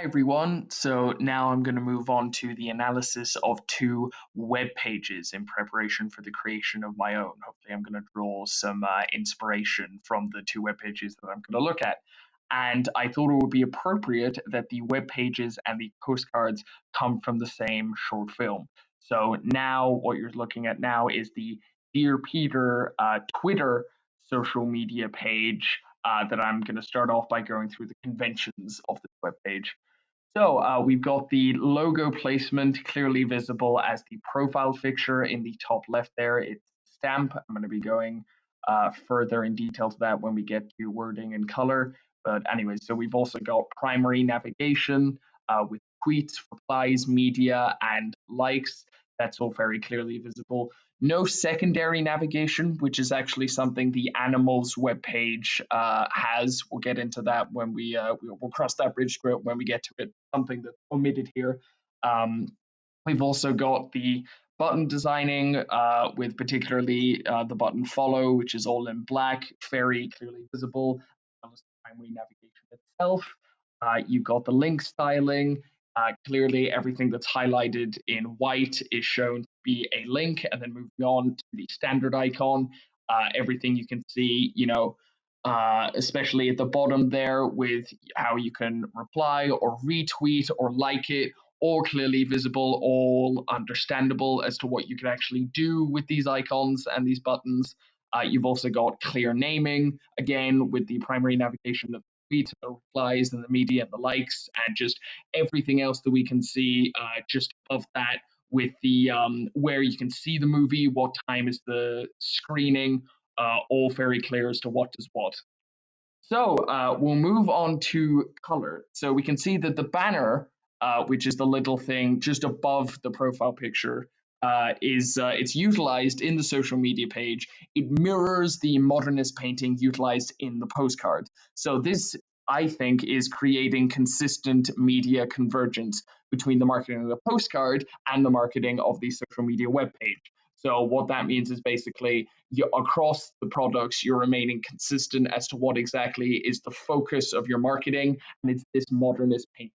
Hi everyone. So now I'm going to move on to the analysis of two web pages in preparation for the creation of my own. Hopefully, I'm going to draw some inspiration from the two web pages that I'm going to look at. And I thought it would be appropriate that the web pages and the postcards come from the same short film. So now what you're looking at now is the Dear Peter Twitter social media page that I'm going to start off by going through the conventions of this web page. So we've got the logo placement clearly visible as the profile picture in the top left there. It's stamp. I'm going to be going further in detail to that when we get to wording and color. But anyway, so we've also got primary navigation with tweets, replies, media, and likes. That's all very clearly visible. No secondary navigation, which is actually something the animals webpage has. We'll get into that when we'll cross that bridge when we get to it. Something that's omitted here. Um, we've also got the button designing with particularly the button follow, which is all in black, very clearly visible, as well as the primary navigation itself. You've got the link styling. Clearly, everything that's highlighted in white is shown to be a link, and then moving on to the standard icon, everything you can see, especially at the bottom there with how you can reply or retweet or like it, all clearly visible, all understandable as to what you can actually do with these icons and these buttons. You've also got clear naming, again, with the primary navigation of the tweet, the replies, and the media and the likes, and just everything else that we can see just above that with the where you can see the movie, what time is the screening, all very clear as to what does what. So we'll move on to color. So we can see that the banner, which is the little thing just above the profile picture, is it's utilized in the social media page. It mirrors the modernist painting utilized in the postcard. So this, I think, is creating consistent media convergence between the marketing of the postcard and the marketing of the social media web page. So what that means is basically across the products, you're remaining consistent as to what exactly is the focus of your marketing, and it's this modernist painting.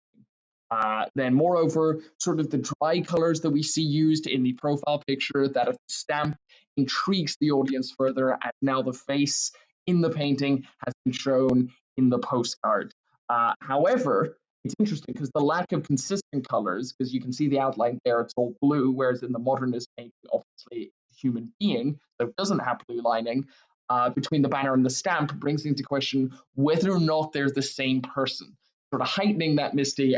Then, moreover, sort of the dry colors that we see used in the profile picture, that of the stamp, intrigues the audience further, as now the face in the painting has been shown in the postcard. However, it's interesting because the lack of consistent colors, because you can see the outline there, it's all blue, whereas in the modernist painting, obviously, it's a human being, so it doesn't have blue lining. Between the banner and the stamp brings into question whether or not they're the same person, sort of heightening that mystery,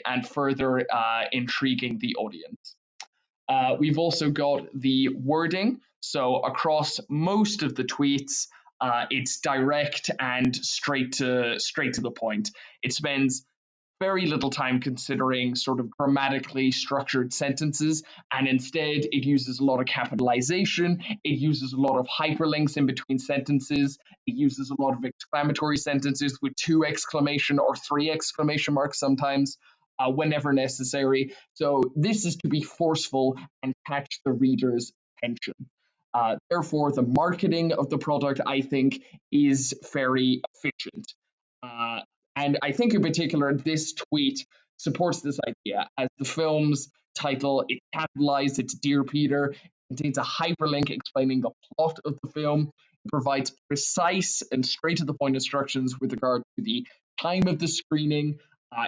and further intriguing the audience. We've also got the wording. So across most of the tweets, it's direct and straight to the point. It spends very little time considering sort of grammatically structured sentences, and instead it uses a lot of capitalization, it uses a lot of hyperlinks in between sentences, it uses a lot of exclamatory sentences with two exclamation or three exclamation marks sometimes. Whenever necessary. So, this is to be forceful and catch the reader's attention. Therefore, the marketing of the product, I think, is very efficient. Uh, and I think in particular, this tweet supports this idea. As the film's title, it's capitalized, it's Dear Peter, it contains a hyperlink explaining the plot of the film. It provides precise and straight to the point instructions with regard to the time of the screening,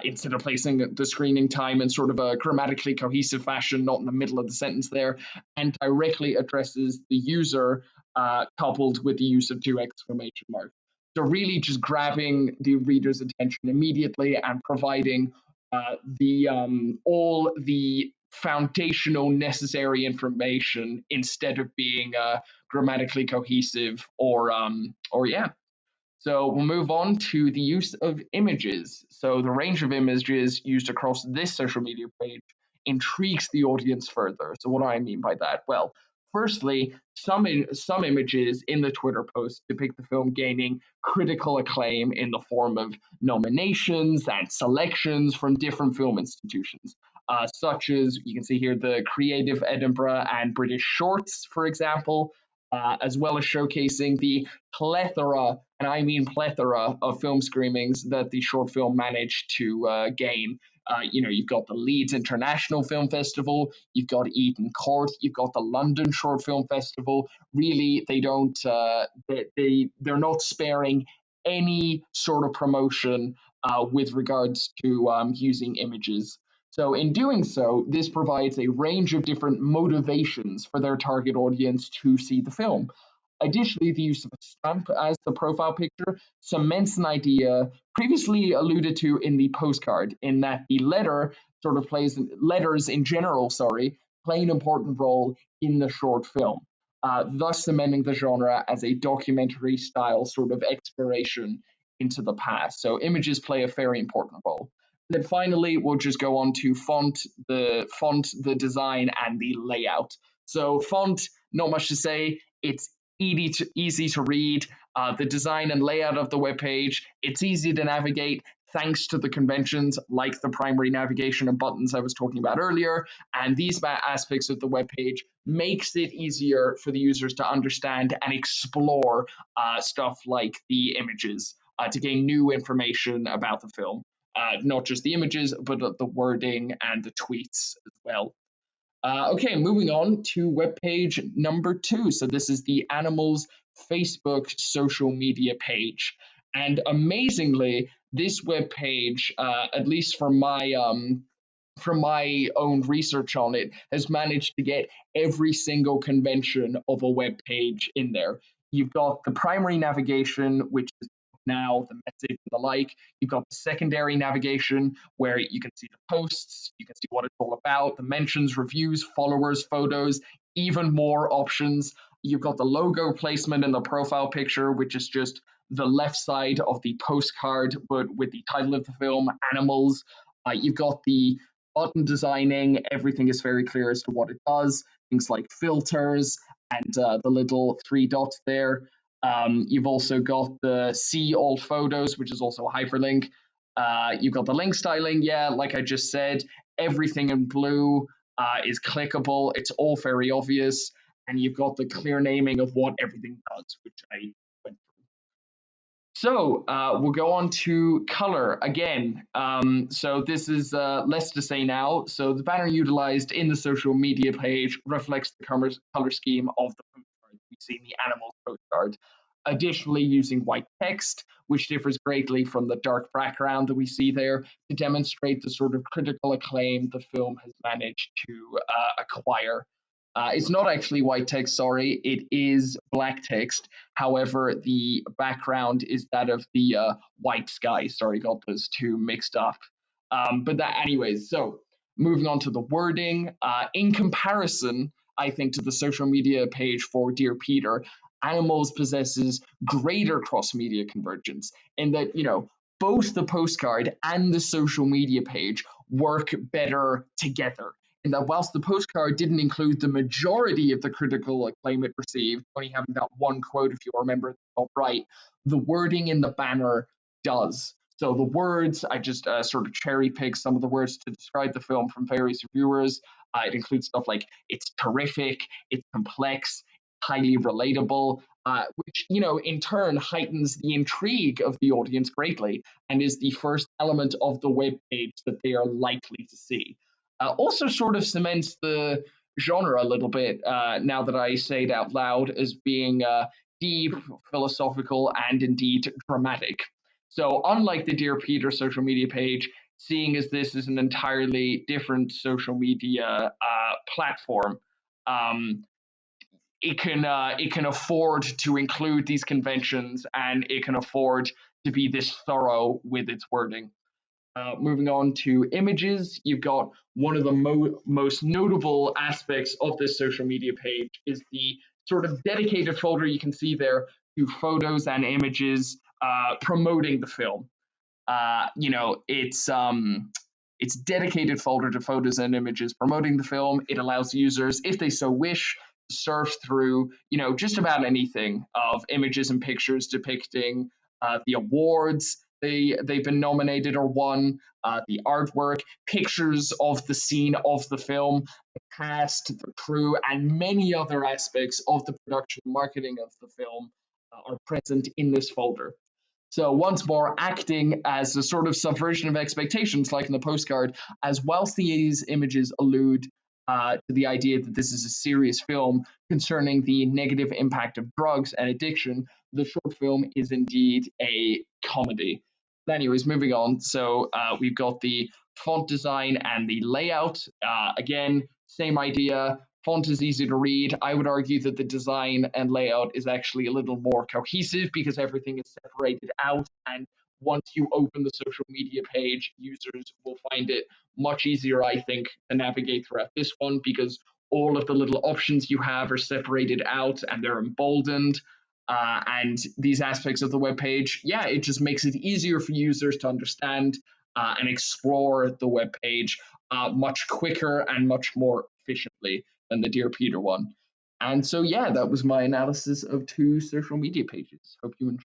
instead of placing the screening time in sort of a grammatically cohesive fashion, not in the middle of the sentence there, and directly addresses the user, coupled with the use of two exclamation marks. So really just grabbing the reader's attention immediately and providing the all the foundational necessary information instead of being grammatically cohesive or yeah. So we'll move on to the use of images. So the range of images used across this social media page intrigues the audience further. So what do I mean by that? Well, firstly, some images in the Twitter post depict the film gaining critical acclaim in the form of nominations and selections from different film institutions, such as you can see here the Creative Edinburgh and British Shorts, for example. as well as showcasing the plethora, and I mean plethora, of film screenings that the short film managed to gain. You've got the Leeds International Film Festival, you've got Eden Court, you've got the London Short Film Festival. Really, they don't, they're not sparing any sort of promotion with regards to using images. So, in doing so, this provides a range of different motivations for their target audience to see the film. Additionally, the use of a stamp as the profile picture cements an idea previously alluded to in the postcard, in that the letter sort of letters in general, sorry, play an important role in the short film, thus cementing the genre as a documentary style sort of exploration into the past. So images play a very important role. And then finally, we'll just go on to font, the design, and the layout. So font, not much to say. It's easy to read. The design and layout of the web page, it's easy to navigate thanks to the conventions like the primary navigation and buttons I was talking about earlier. And these aspects of the web page makes it easier for the users to understand and explore stuff like the images to gain new information about the film. Not just the images, but the wording and the tweets as well. Okay, moving on to web page number 2. So this is the Animals Facebook social media page. And amazingly, this web page, at least from my own research on it, has managed to get every single convention of a web page in there. You've got the primary navigation, which is now the message and the like. You've got the secondary navigation, where you can see the posts, you can see what it's all about, the mentions, reviews, followers, photos, even more options. You've got the logo placement in the profile picture, which is just the left side of the postcard, but with the title of the film, Animals. You've got the button designing, everything is very clear as to what it does. Things like filters and the little 3 dots there. You've also got the see all photos, which is also a hyperlink. You've got the link styling. Yeah, like I just said, everything in blue is clickable. It's all very obvious. And you've got the clear naming of what everything does, which I went through. So we'll go on to color again. So this is less to say now. So the banner utilized in the social media page reflects the color scheme of the postcard we see in the animals postcard. Additionally, using white text, which differs greatly from the dark background that we see there, to demonstrate the sort of critical acclaim the film has managed to acquire. It's not actually white text, sorry, it is black text. However, the background is that of the white sky. Sorry, got those two mixed up. But that, anyways, so moving on to the wording. In comparison, I think, to the social media page for Dear Peter, Animals possesses greater cross media convergence in that, both the postcard and the social media page work better together, in that whilst the postcard didn't include the majority of the critical acclaim it received, only having that one quote, if you remember top right, the wording in the banner does. So the words, I just sort of cherry picked some of the words to describe the film from various reviewers. It includes stuff like it's terrific, it's complex, highly relatable, which, in turn heightens the intrigue of the audience greatly and is the first element of the web page that they are likely to see. Also sort of cements the genre a little bit, now that I say it out loud, as being deep, philosophical, and indeed dramatic. So, unlike the Dear Peter social media page, seeing as this is an entirely different social media platform, um, it can afford to include these conventions, and it can afford to be this thorough with its wording. Moving on to images, you've got one of the most notable aspects of this social media page is the sort of dedicated folder you can see there to photos and images promoting the film. It's dedicated folder to photos and images promoting the film. It allows users, if they so wish, to surf through, just about anything of images and pictures depicting the awards, they've been nominated or won, the artwork, pictures of the scene of the film, the cast, the crew, and many other aspects of the production marketing of the film are present in this folder. So once more, acting as a sort of subversion of expectations, like in the postcard, as whilst these images allude to the idea that this is a serious film concerning the negative impact of drugs and addiction, the short film is indeed a comedy. Anyways, moving on. So we've got the font design and the layout. Again, same idea. Font is easy to read. I would argue that the design and layout is actually a little more cohesive because everything is separated out. And once you open the social media page, users will find it much easier, I think, to navigate throughout this one because all of the little options you have are separated out and they're emboldened. And these aspects of the web page, yeah, it just makes it easier for users to understand and explore the web page much quicker and much more efficiently than the Dear Peter one. And so, yeah, that was my analysis of two social media pages. Hope you enjoyed.